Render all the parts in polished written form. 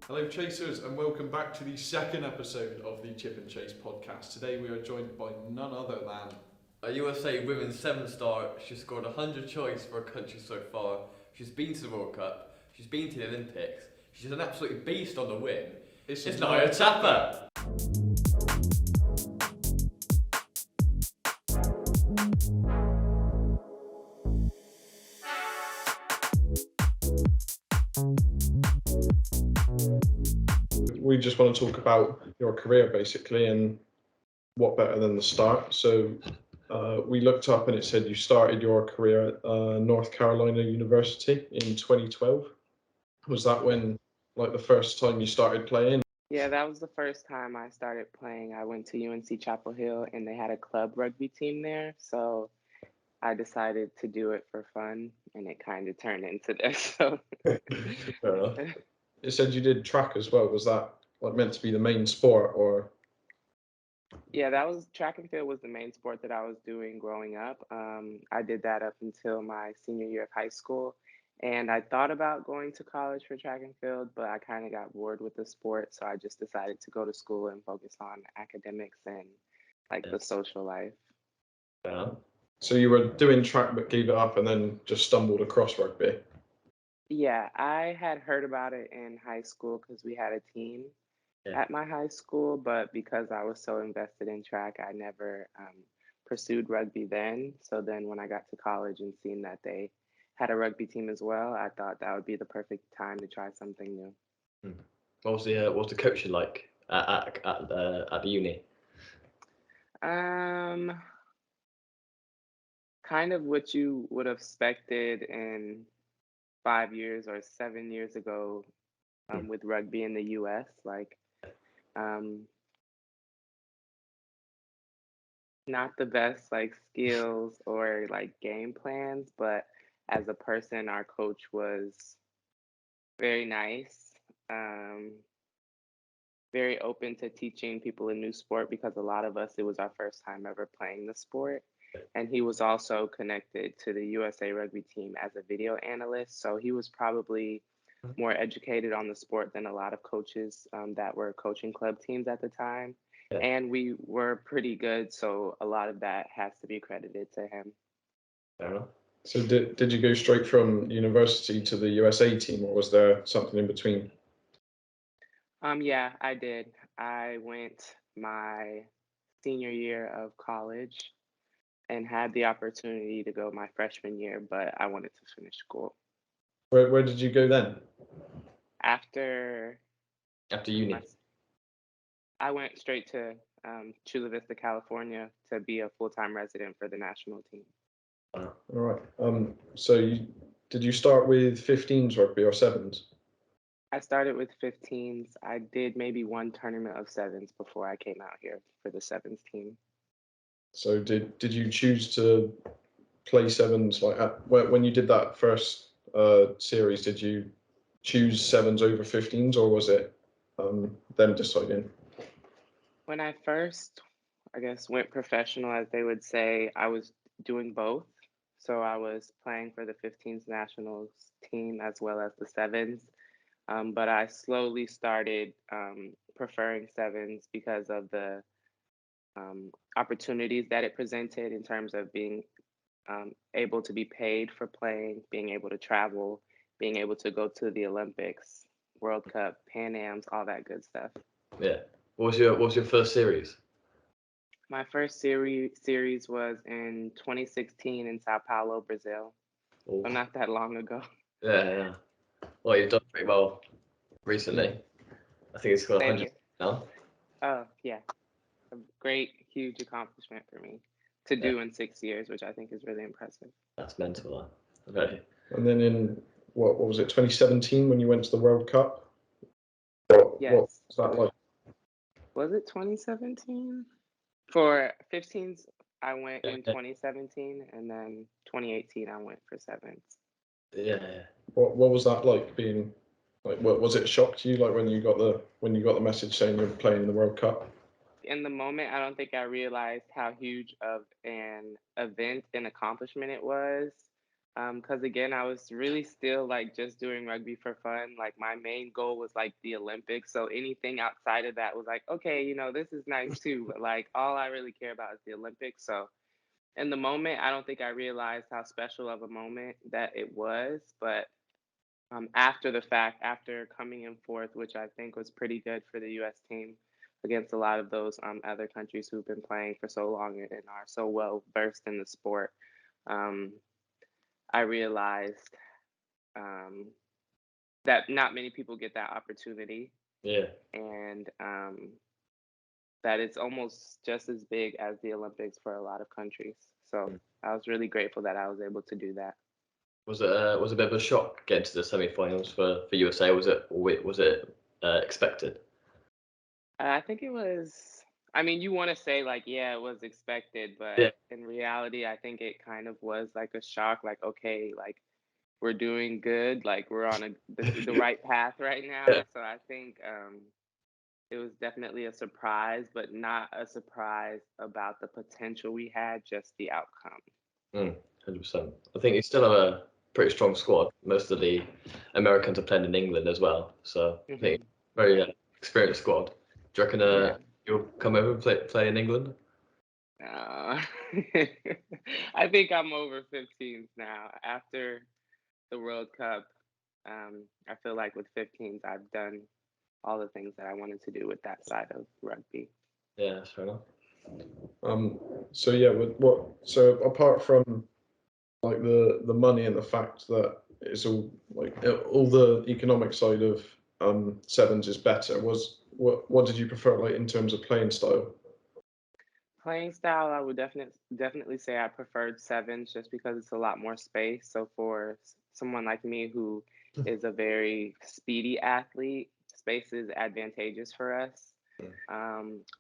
Hello Chasers and welcome back to the second episode of the Chip and Chase podcast. Today we are joined by none other than A USA women's 7-star. She's scored 100 tries for her country so far. She's been to the World Cup. She's been to the Olympics. She's an absolute beast on the wing. It's Naya Tapper. we just want to talk about your career basically, and what better than the start. So we looked up and it said you started your career at North Carolina University in 2012. Was that when, like, the first time you started playing? Yeah, that was the first time I started playing. I went to UNC Chapel Hill and they had a club rugby team there. So I decided to do it for fun and it kind of turned into this. So Fair enough. It said you did track as well. Was that like meant to be the main sport, or? yeah, that was track and field was the main sport that I was doing growing up. I did that up until my senior year of high school. And I thought about going to college for track and field, but I kind of got bored with the sport. So I just decided to go to school and focus on academics and like the social life. Yeah. So you were doing track but gave it up and then just stumbled across rugby. Yeah, I had heard about it in high school because we had a team at my high school, but because I was so invested in track, I never pursued rugby then. So then when I got to college and seen that they had a rugby team as well, I thought that would be the perfect time to try something new. What was the coaching like at the uni? Kind of what you would have expected in 5 years or 7 years ago with rugby in the US. Like, not the best like skills or like game plans, but as a person, our coach was very nice, um, very open to teaching people a new sport because a lot of us, it was our first time ever playing the sport. And he was also connected to the USA rugby team as a video analyst. So he was probably more educated on the sport than a lot of coaches that were coaching club teams at the time. Yeah. And we were pretty good. So a lot of that has to be credited to him. Fair enough. So did you go straight from university to the USA team, or was there something in between? Yeah, I did. I went my senior year of college and had the opportunity to go my freshman year, but I wanted to finish school. Where did you go then? After uni. I went straight to Chula Vista, California to be a full-time resident for the national team. All right. So did you start with 15s rugby or 7s? I started with 15s. I did maybe one tournament of 7s before I came out here for the 7s team. So did you choose to play 7s like when you did that first series? Did you choose 7s over 15s, or was it them deciding? When I first, I guess, went professional, as they would say, I was doing both. So I was playing for the 15s nationals team as well as the 7s. But I slowly started preferring 7s because of the opportunities that it presented in terms of being able to be paid for playing, being able to travel, being able to go to the Olympics, World Cup, Pan Ams, all that good stuff. Yeah. What was your first series? My first series was in 2016 in Sao Paulo, Brazil. Oh. So not that long ago. Yeah. Well, you've done pretty well recently. I think it's got 100 now. Oh, yeah. A great, huge accomplishment for me to do in 6 years, which I think is really impressive. That's mental. Okay. And then in what was it, 2017 when you went to the World Cup? Yes. What was that like? Was it 2017? For 15s, I went in 2017, and then 2018 I went for 7s. Yeah. What was that like, being like? What was it, a shock to you, like when you got the message saying you're playing in the World Cup? In the moment, I don't think I realized how huge of an event and accomplishment it was. Because again, I was really still like just doing rugby for fun. Like my main goal was like the Olympics. So anything outside of that was like, okay, this is nice too. But like all I really care about is the Olympics. So in the moment, I don't think I realized how special of a moment that it was. But after the fact, after coming in fourth, which I think was pretty good for the U.S. team against a lot of those other countries who've been playing for so long and are so well versed in the sport, um, I realized um, that not many people get that opportunity, Yeah. and that it's almost just as big as the Olympics for a lot of countries. So I was really grateful that I was able to do that. Was it a bit of a shock getting to the semi-finals for USA? Was it expected? I think it was. I mean, you want to say like, yeah, it was expected, but Yeah. in reality, I think it kind of was like a shock. Like, okay, like we're doing good, like we're on the right path right now. Yeah. So I think it was definitely a surprise, but not a surprise about the potential we had, just the outcome. 100%. I think you still have a pretty strong squad. Most of the Americans are playing in England as well, so I think Hmm. very experienced squad. Do you reckon Yeah. you'll come over and play in England? Uh, I think I'm over 15s now. After the World Cup, I feel like with 15s, I've done all the things that I wanted to do with that side of rugby. Yeah, that's fair enough. So yeah, so apart from like the money and the fact that it's all like all the economic side of sevens is better, what did you prefer like in terms of playing style? Playing style, I would definitely say I preferred sevens just because it's a lot more space. So for someone like me who is a very speedy athlete, space is advantageous for us.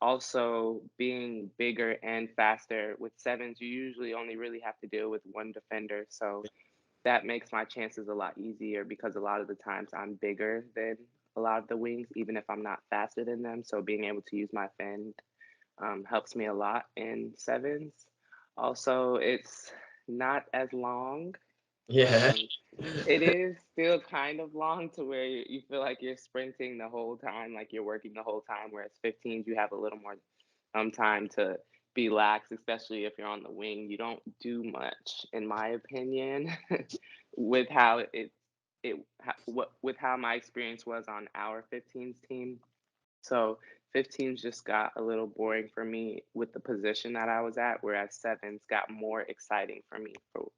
Also, being bigger and faster with sevens, you usually only really have to deal with one defender. So that makes my chances a lot easier because a lot of the times I'm bigger than a lot of the wings, even if I'm not faster than them. So being able to use my fin helps me a lot in sevens. Also, it's not as long. Yeah. Um, it is still kind of long to where you feel like you're sprinting the whole time, like you're working the whole time. Whereas 15s, you have a little more time to be lax, especially if you're on the wing. You don't do much, in my opinion, with how with how my experience was on our 15s team. So 15s just got a little boring for me with the position that I was at, whereas sevens got more exciting for me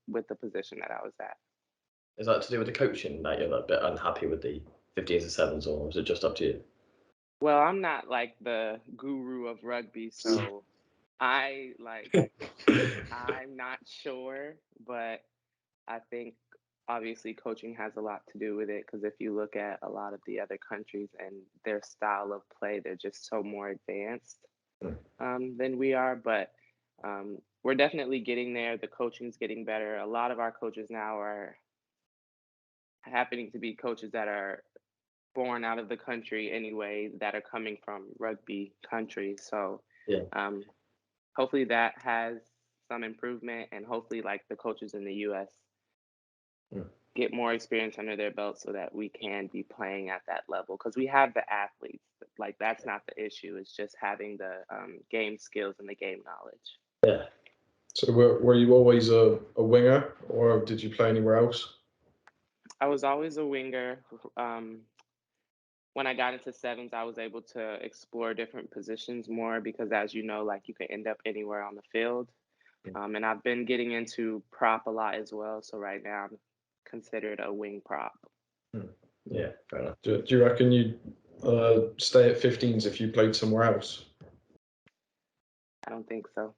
with the position that I was at. Is that to do with the coaching that you're a bit unhappy with the 15s and sevens, or is it just up to you? Well, I'm not like the guru of rugby, so I like I'm not sure, but I think obviously coaching has a lot to do with it because if you look at a lot of the other countries and their style of play, they're just so more advanced than we are. But we're definitely getting there. The coaching's getting better. A lot of our coaches now are happening to be coaches that are born out of the country anyway, that are coming from rugby countries. So Yeah. um, hopefully that has some improvement, and hopefully like the coaches in the U.S. get more experience under their belt so that we can be playing at that level because we have the athletes. Like that's not the issue. It's just having the game skills and the game knowledge. Yeah. So were you always a winger, or did you play anywhere else? I was always a winger. Um, when I got into sevens, I was able to explore different positions more because, as you know, like you can end up anywhere on the field. And I've been getting into prop a lot as well. So right now I'm considered a wing prop. Yeah, fair enough. Do you reckon you'd stay at 15s if you played somewhere else? I don't think so.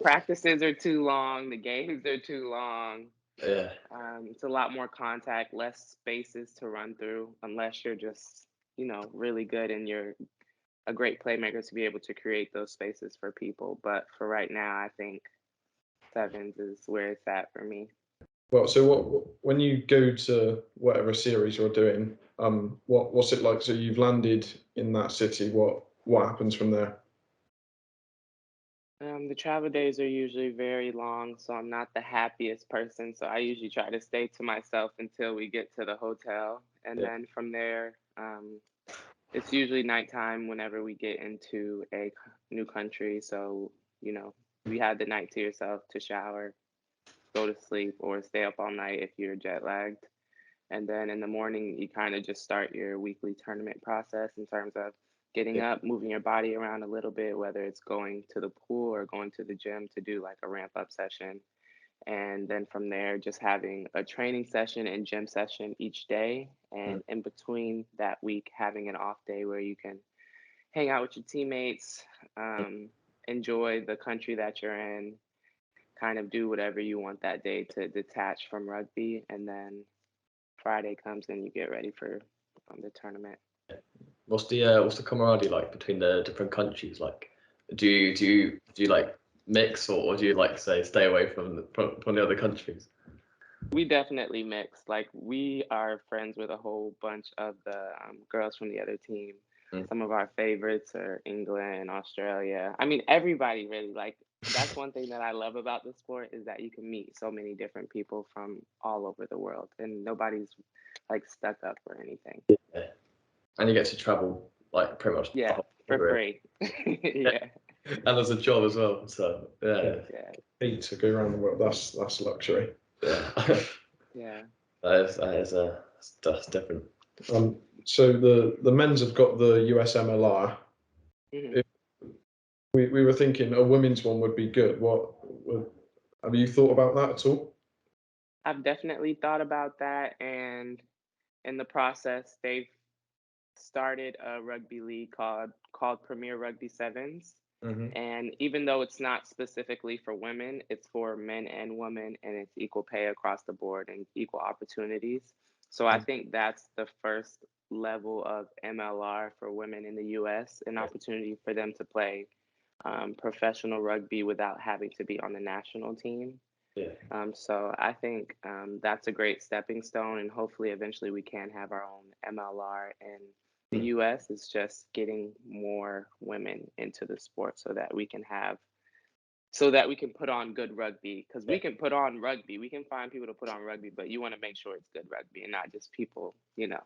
Practices are too long. The games are too long. Yeah. It's a lot more contact, less spaces to run through, unless you're just, really good and you're a great playmaker to be able to create those spaces for people. But for right now, I think sevens is where it's at for me. Well, so when you go to whatever series you're doing, what's it like? So you've landed in that city. What happens from there? The travel days are usually very long, so I'm not the happiest person. So I usually try to stay to myself until we get to the hotel. And Yeah. then from there, it's usually nighttime whenever we get into a new country. So, you know, we have the night to yourself to shower, go to sleep, or stay up all night if you're jet lagged. And then in the morning, you kind of just start your weekly tournament process in terms of getting Yeah. up, moving your body around a little bit, whether it's going to the pool or going to the gym to do like a ramp up session. And then from there, just having a training session and gym session each day. Mm. And in between that week, having an off day where you can hang out with your teammates, um, enjoy the country that you're in, kind of do whatever you want that day to detach from rugby. And then Friday comes and you get ready for the tournament. What's the camaraderie like between the different countries? Like, do you like mix, or do you like say stay away from the other countries? We definitely mix. Like we are friends with a whole bunch of the girls from the other team. Mm. Some of our favorites are England, Australia. I mean, everybody really. Like that's one thing that I love about the sport is that you can meet so many different people from all over the world, and nobody's like stuck up or anything. Yeah. And you get to travel like pretty much the Yeah, whole for career. free. Yeah, And there's a job as well. So yeah, yeah, Need to go around the world. That's luxury. yeah. yeah. That's different. So the men's have got the USMLR. Mhm. If we were thinking a women's one would be good. Have you thought about that at all? I've definitely thought about that, and in the process, they've started a rugby league called Premier Rugby Sevens. Mm-hmm. And even though it's not specifically for women, it's for men and women, and it's equal pay across the board and equal opportunities. So I think that's the first level of MLR for women in the US, an opportunity for them to play professional rugby without having to be on the national team. Yeah. So I think that's a great stepping stone, and hopefully eventually we can have our own MLR in the Mm. US. Is just getting more women into the sport so that we can put on good rugby, because we can put on rugby. We can find people to put on rugby, but you want to make sure it's good rugby and not just people, Yeah.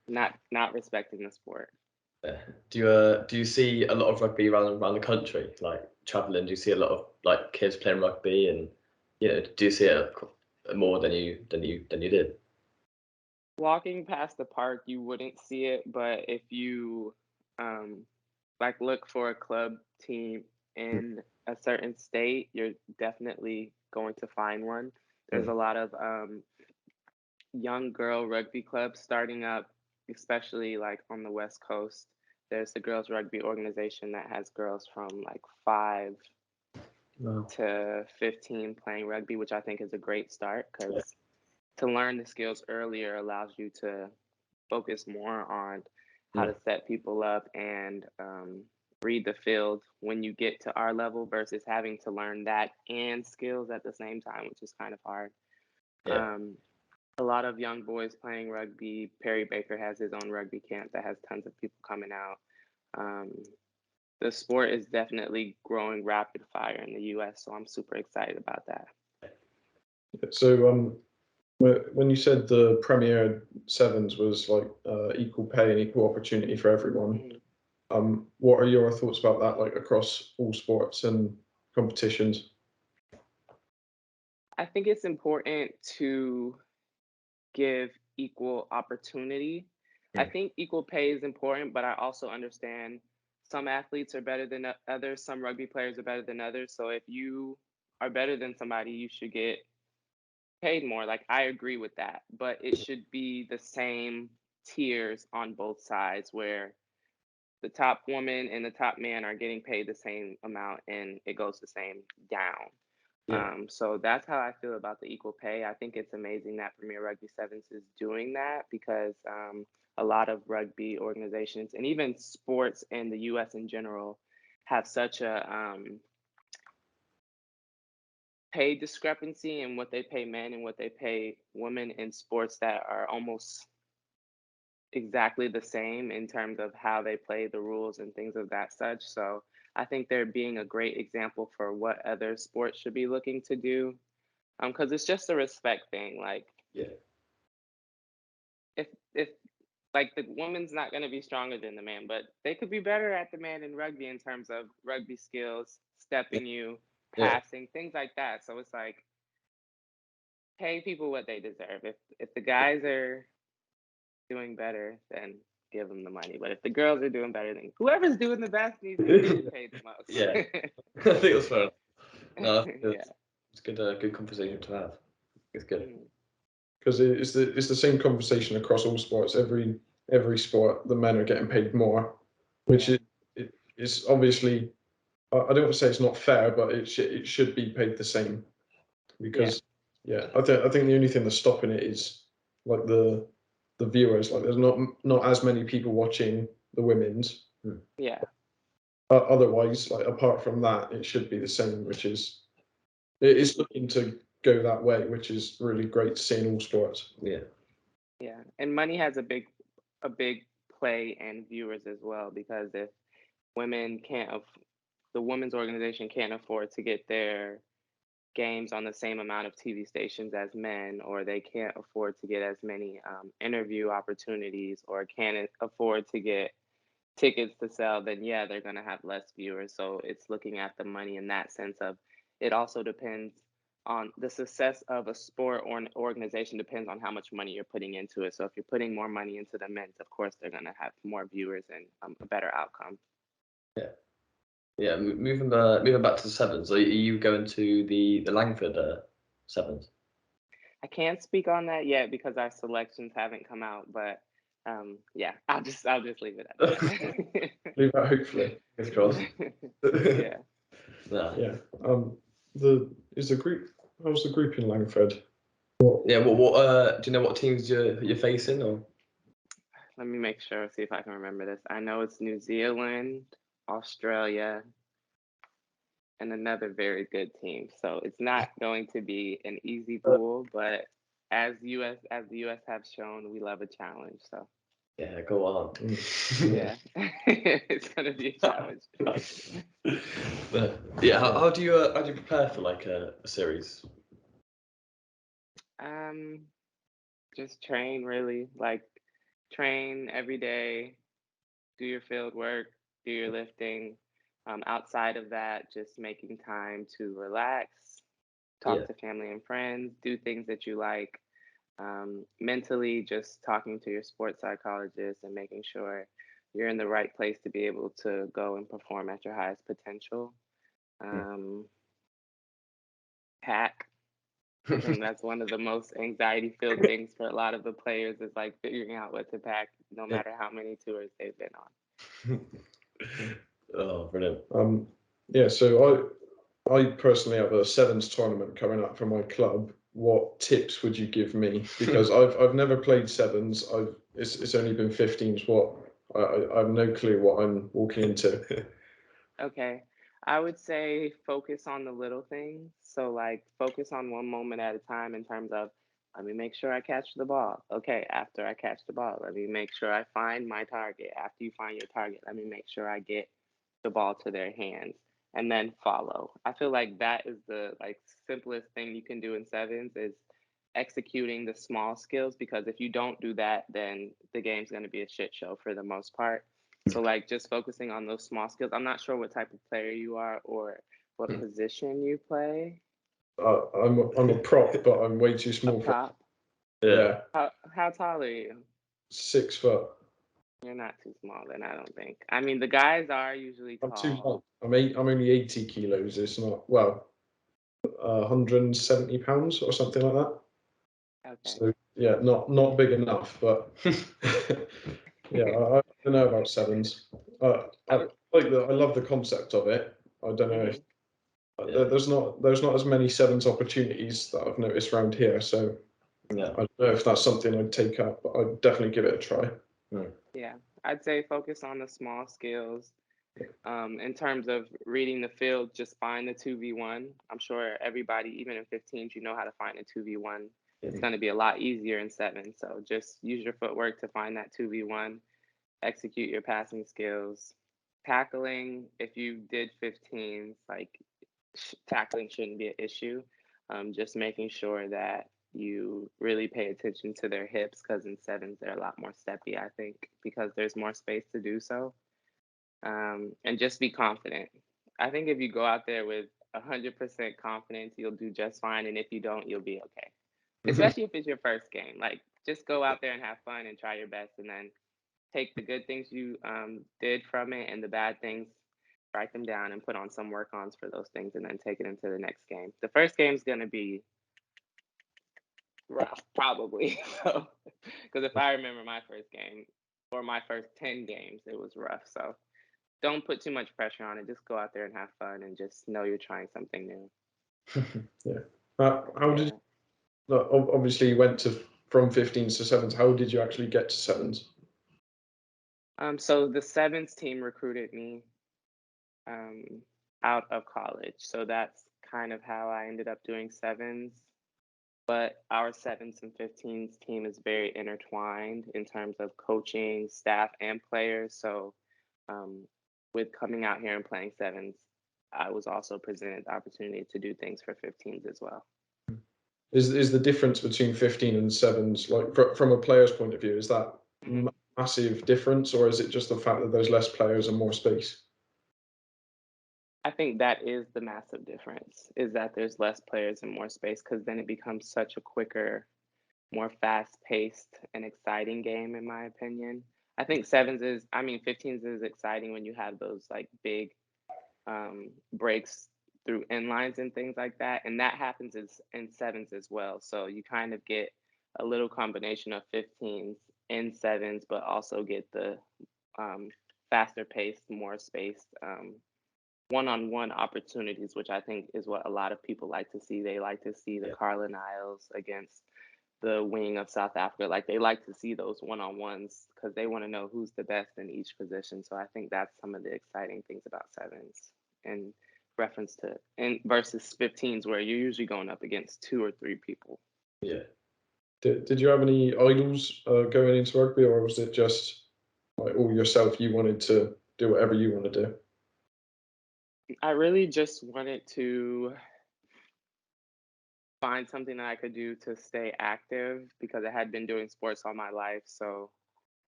not respecting the sport. Yeah. Do you see a lot of rugby around the country, like traveling? Do you see a lot of like kids playing rugby, and do you see it more than you did? Walking past the park, you wouldn't see it, but if you um, like look for a club team in a certain state, you're definitely going to find one. There's Mm. a lot of young girl rugby clubs starting up, especially like on the West Coast. There's the girls rugby organization that has girls from like 5 No. to 15 playing rugby, which I think is a great start because to learn the skills earlier allows you to focus more on how Mm. to set people up and read the field when you get to our level versus having to learn that and skills at the same time, which is kind of hard. Yeah. Um, a lot of young boys playing rugby. Perry Baker has his own rugby camp that has tons of people coming out. Um, the sport is definitely growing rapid fire in the US, so I'm super excited about that. So when you said the Premier Sevens was like equal pay and equal opportunity for everyone, Mhm. what are your thoughts about that, like across all sports and competitions? I think it's important to give equal opportunity. I Mm. think equal pay is important, but I also understand some athletes are better than others, some rugby players are better than others. So if you are better than somebody, you should get paid more. Like I agree with that, but it should be the same tiers on both sides where the top woman and the top man are getting paid the same amount and it goes the same down. Yeah. So that's how I feel about the equal pay. I think it's amazing that Premier Rugby Sevens is doing that because a lot of rugby organizations and even sports in the US in general have such a pay discrepancy in what they pay men and what they pay women in sports that are almost exactly the same in terms of how they play the rules and things of that such. So I think they're being a great example for what other sports should be looking to do. Because it's just a respect thing. Like Yeah. if like the woman's not going to be stronger than the man, but they could be better at the man in rugby in terms of rugby skills, stepping you, Yeah. passing, things like that. So it's like pay people what they deserve. If the guys are doing better, then give them the money. But if the girls are doing better, then whoever's doing the best needs to get paid the most. Yeah. I think that's fair enough. No, I think Yeah. it's good. Good conversation to have. It's good. Mhm. Because it's the same conversation across all sports. Every sport, the men are getting paid more, which Yeah. is obviously, I don't want to say it's not fair, but it should be paid the same. Because I think the only thing that's stopping it is like the viewers. Like there's not as many people watching the women's. Yeah. Otherwise, like apart from that, it should be the same, which is it is looking to go that way, which is really great to see in all sports. Yeah. Yeah. And money has a big play in viewers as well, because if women can't the women's organization can't afford to get their games on the same amount of TV stations as men, or they can't afford to get as many interview opportunities, or can't afford to get tickets to sell, then yeah, they're going to have less viewers. So it's looking at the money in that sense of it also depends on the success of a sport or an organization depends on how much money you're putting into it. So if you're putting more money into the men's, of course, they're going to have more viewers and a better outcome. Yeah. Yeah. Moving back to the sevens. Are you going to the Langford sevens? I can't speak on that yet because our selections haven't come out, but yeah, I'll just leave it at that. Leave that hopefully. Fingers crossed. Yeah. No. Yeah. Is the group? How's the group in Langford? Yeah. What do you know what teams you're facing or? Let me make sure, see if I can remember this. I know it's New Zealand, Australia, and another very good team. So it's not going to be an easy pool, but as the US have shown, we love a challenge. So Yeah. Go on. yeah, it's gonna be a challenge. But yeah. How do you prepare for like a series? Um, just train really, like train every day, do your field work, do your lifting. Outside of that, just making time to relax, Yeah. talk to family and friends, do things that you like. Mentally, just talking to your sports psychologist and making sure you're in the right place to be able to go and perform at your highest potential. Um, Pack. I think that's one of the most anxiety filled things for a lot of the players is like figuring out what to pack, no matter how many tours they've been on. Oh, brilliant. Yeah. So I personally have a sevens tournament coming up for my club. What tips would you give me? Because I've never played sevens. It's only been 15s. I have no clue what I'm walking into. Okay. I would say focus on the little things. So, like, focus on one moment at a time in terms of, let me make sure I catch the ball. Okay. After I catch the ball, let me make sure I find my target. After you find your target, let me make sure I get the ball to their hands and then follow. I feel like that is the like simplest thing you can do in sevens is executing the small skills, because if you don't do that, then the game's going to be a shit show for the most part. So like just focusing on those small skills. I'm not sure what type of player you are or what position you play. I'm a prop, but I'm way too A small for. prop. Yeah. Yeah, How tall are you? 6 foot. You're not too small then, I don't think. I mean, the guys are usually I'm too tall. light. I'm only 80 kilos. It's not, well, 170 pounds or something like that. Okay. So yeah, not big enough, but yeah, I don't know about sevens. I I would. like I love the concept of it. I don't know if Mhm. Yeah. there's not as many sevens opportunities that I've noticed around here. So Yeah. I don't know if that's something I'd take up, but I'd definitely give it a try. Yeah, I'd say focus on the small skills. In terms of reading the field, just find the 2v1. I'm sure everybody, even in 15s, you know how to find a 2v1. It's going to be a lot easier in 7. So just use your footwork to find that 2v1, execute your passing skills, tackling, if you did 15s, like tackling shouldn't be an issue. Just making sure that you really pay attention to their hips because in sevens they're a lot more steppy, I think, because there's more space to do so. And just be confident. I think if you go out there with 100% confidence, you'll do just fine. And if you don't, you'll be okay. Especially if it's your first game. Like, just go out there and have fun and try your best, and then take the good things you did from it and the bad things, write them down and put on some work-ons for those things, and then take it into the next game. The first game is going to be rough, probably. So, because if I remember my first game or my first 10 games, it was rough. So don't put too much pressure on it. Just go out there and have fun and just know you're trying something new. Yeah. How did obviously you went from 15s to sevens. How did you actually get to sevens? So the sevens team recruited me out of college. So that's kind of how I ended up doing sevens. But our sevens and 15s team is very intertwined in terms of coaching, staff, and players. So with coming out here and playing sevens, I was also presented the opportunity to do things for 15s as well. Is the difference between 15 and sevens, like from a player's point of view, is that massive difference, or is it just the fact that there's less players and more space? I think that is the massive difference, is that there's less players and more space, because then it becomes such a quicker, more fast-paced and exciting game, in my opinion. I think 15s is exciting when you have those like big breaks through inlines and things like that. And that happens in sevens as well. So you kind of get a little combination of 15s in sevens, but also get the faster paced, more spaced one-on-one opportunities, which I think is what a lot of people like to see. They like to see the Carlin Isles against the wing of South Africa. Like, they like to see those one-on-ones because they want to know who's the best in each position. So I think that's some of the exciting things about sevens in reference to versus 15s, where you're usually going up against 2 or 3 people. Yeah. Did you have any idols going into rugby, or was it just like all yourself? You wanted to do whatever you want to do? I really just wanted to find something that I could do to stay active, because I had been doing sports all my life. So,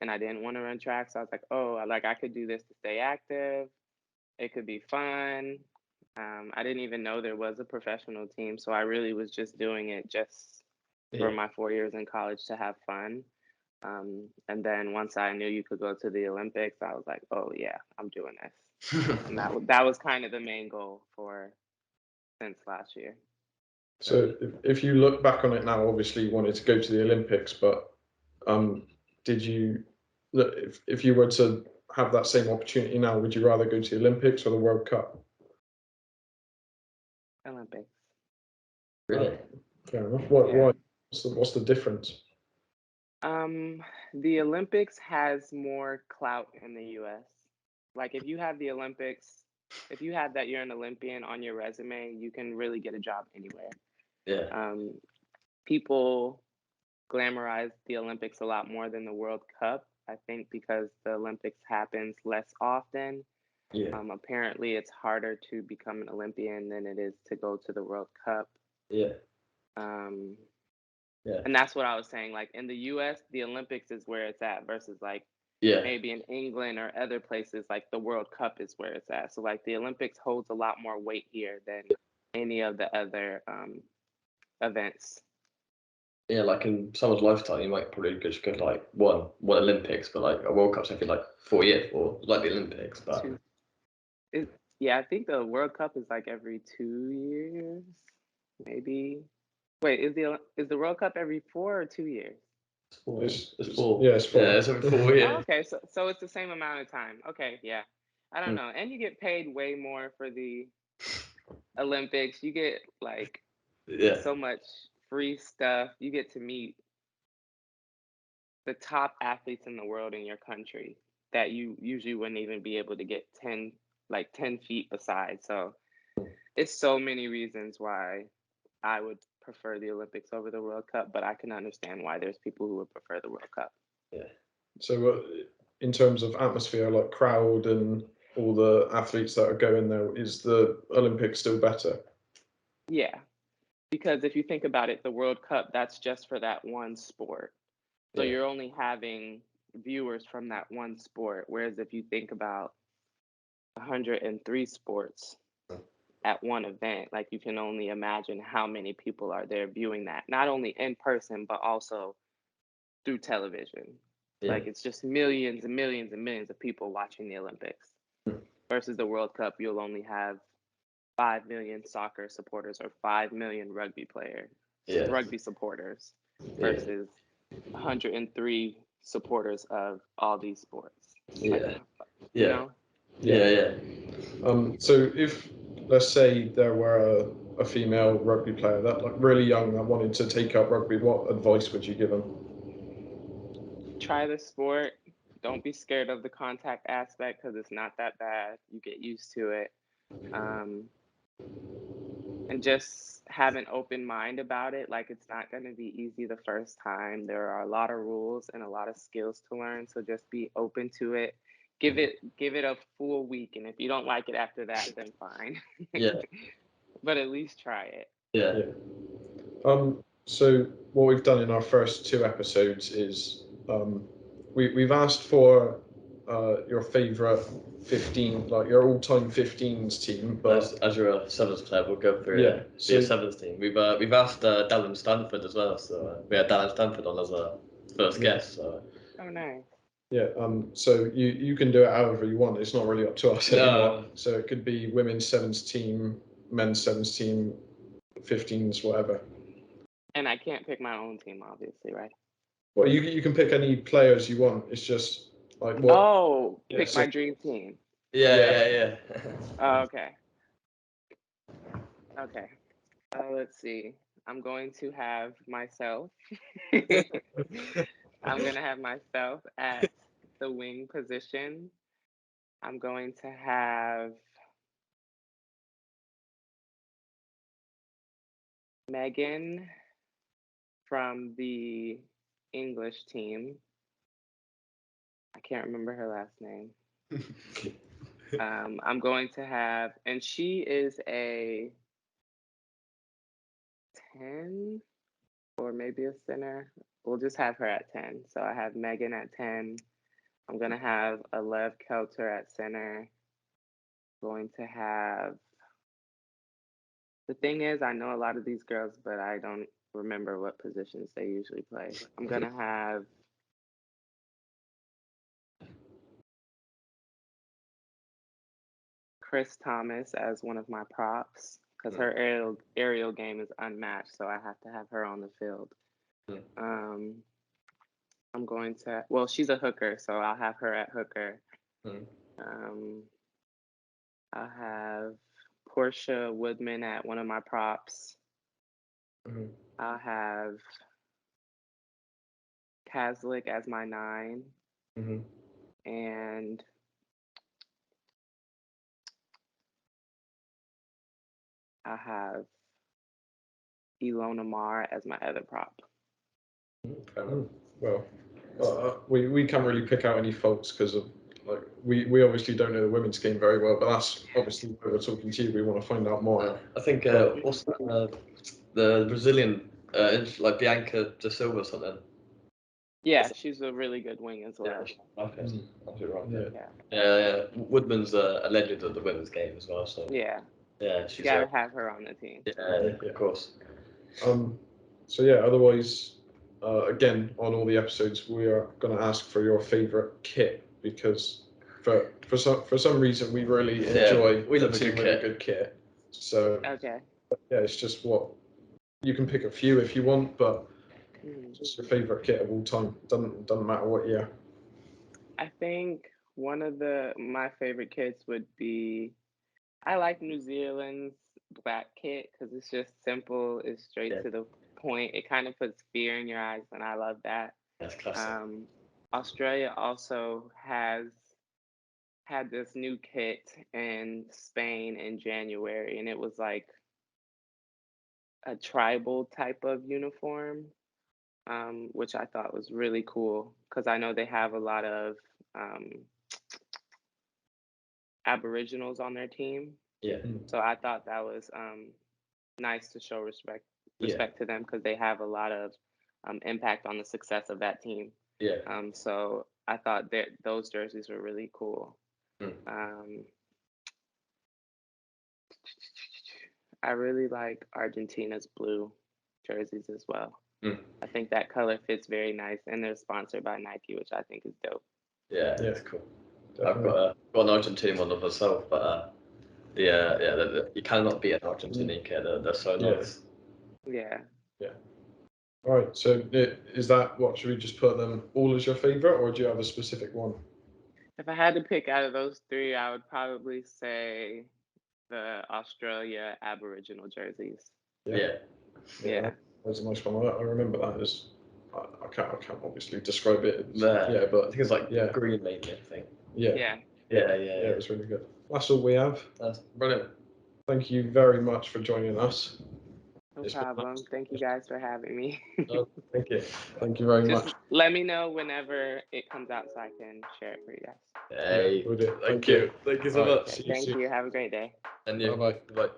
and I didn't want to run track. So I was like, oh, I could do this to stay active. It could be fun. I didn't even know there was a professional team. So I really was just doing it just for my 4 years in college to have fun. And then once I knew you could go to the Olympics, I was like, oh yeah, I'm doing this. And that was kind of the main goal since last year. So if you look back on it now, obviously you wanted to go to the Olympics, but did you, if you were to have that same opportunity now, would you rather go to the Olympics or the World Cup? Olympics. Really? Fair enough. Yeah. Why? What's the difference? The Olympics has more clout in the US. Like, if you have the Olympics, if you have that you're an Olympian on your resume, you can really get a job anywhere. Yeah. People glamorize the Olympics a lot more than the World Cup, I think, because the Olympics happens less often. Yeah. Apparently, it's harder to become an Olympian than it is to go to the World Cup. Yeah. Yeah. And that's what I was saying. Like, in the US, the Olympics is where it's at, versus like maybe in England or other places, like the World Cup is where it's at. So like the Olympics holds a lot more weight here than any of the other events. Yeah, like in someone's lifetime, you might probably just go to like one Olympics, but like a World Cup's every like 4 years, or like the Olympics. But yeah, I think the World Cup is like every 2 years, maybe. Wait, is the World Cup every 4 or 2 years? It's 4. Yeah, it's 4. Yeah, it's every 4 years. Oh, okay, so it's the same amount of time. Okay, yeah. I don't know. And you get paid way more for the Olympics. You get like so much free stuff. You get to meet the top athletes in the world in your country that you usually wouldn't even be able to get 10 feet beside. So it's so many reasons why I would prefer the Olympics over the World Cup, but I can understand why there's people who would prefer the World Cup. Yeah. So in terms of atmosphere, like crowd and all the athletes that are going there, is the Olympics still better? Yeah, because if you think about it, the World Cup, that's just for that one sport. So Yeah. you're only having viewers from that one sport. Whereas if you think about 103 sports at one event, like you can only imagine how many people are there viewing that, not only in person, but also through television. Yeah. Like it's just millions and millions and millions of people watching the Olympics versus the World Cup. You'll only have 5 million soccer supporters or 5 million Yeah. rugby supporters Yeah. versus 103 supporters of all these sports. Yeah. Like, Yeah. you know? Yeah. So if, let's say there were a female rugby player that like really young that wanted to take up rugby, what advice would you give them? Try the sport. Don't be scared of the contact aspect because it's not that bad. You get used to it. Um, and just have an open mind about it. Like it's not going to be easy the first time. There are a lot of rules and a lot of skills to learn. So just be open to it. Give it a full week, and if you don't like it after that, then fine. Yeah. But at least try it. Yeah. So what we've done in our first 2 episodes is we've asked for your favorite 15, like your all-time 15s team, but As you're a sevens player, we'll go through Yeah, so your so- sevens team. We've asked Dallin Stanford as well, so we had Dallin Stanford on as a first Yeah. guest. So Oh, nice. yeah, so you can do it however you want. It's not really up to us No. anymore. So it could be women's sevens team, men's sevens team, 15s, whatever. And I can't pick my own team, obviously, right? Well, you can pick any players you want. It's just like what. Oh, Yeah, pick so- my dream team. yeah. Oh, okay. Okay. Let's see. I'm going to have myself. I'm going to have myself at the wing position. I'm going to have Megan from the English team. I can't remember her last name. I'm going to have, and she is a 10 or maybe a center. We'll just have her at 10. So I have Megan at 10. I'm going to have Alev Kelter at center. Going to have, the thing is, I know a lot of these girls, but I don't remember what positions they usually play. I'm going to have Chris Thomas as one of my props because her aerial game is unmatched, so I have to have her on the field. I'm going to, well, she's a hooker, so I'll have her at hooker. I'll have Portia Woodman at one of my props. I'll have Kaslik as my 9. And I have Ilona Mar as my other prop. Well, we can't really pick out any faults because of like we obviously don't know the women's game very well, but that's obviously why we're talking to you. We want to find out more. I think what's that, the Brazilian like Bianca da Silva or something. Yeah, she's a really good wing as well. Yeah. Woodman's a legend of the women's game as well. So Yeah, she's you gotta have her on the team. Yeah, of course. So yeah, otherwise, again, on all the episodes, we are going to ask for your favorite kit because for some reason we really enjoy we love a team good with kit. a good kit. So Okay. yeah, it's just what you can pick a few if you want, but just your favorite kit of all time. Doesn't matter what year. I think one of my favorite kits would be, I like New Zealand's black kit because it's just simple, it's straight to the point. It kind of puts fear in your eyes, and I love that. That's classic. Australia also has had this new kit in Spain in January, and it was like a tribal type of uniform, which I thought was really cool because I know they have a lot of Aboriginals on their team. Yeah. So I thought that was nice to show respect to them because they have a lot of impact on the success of that team. Yeah. So I thought that those jerseys were really cool. I really like Argentina's blue jerseys as well. I think that color fits very nice, and they're sponsored by Nike, which I think is dope. Yeah, it's cool. Definitely. I've got an Argentine one of myself, but you cannot beat an Argentinian kit. They're so nice. Yeah. All right. So is that what? Should we just put them all as your favorite, or do you have a specific one? If I had to pick out of those three, I would probably say the Australia Aboriginal jerseys. Yeah. That's a nice one. I remember that as. I can't obviously describe it. Yeah, but I think it's like green maybe. I think. Yeah. It was really good. That's all we have. That's brilliant. Thank you very much for joining us. No problem. Thank you guys for having me. Thank you. Thank you very Just much. let me know whenever it comes out so I can share it for you guys. Hey, We'll do. thank you. Thank you so All right. much. See you Thank soon. you. Have a great day. And you. Bye-bye. Bye.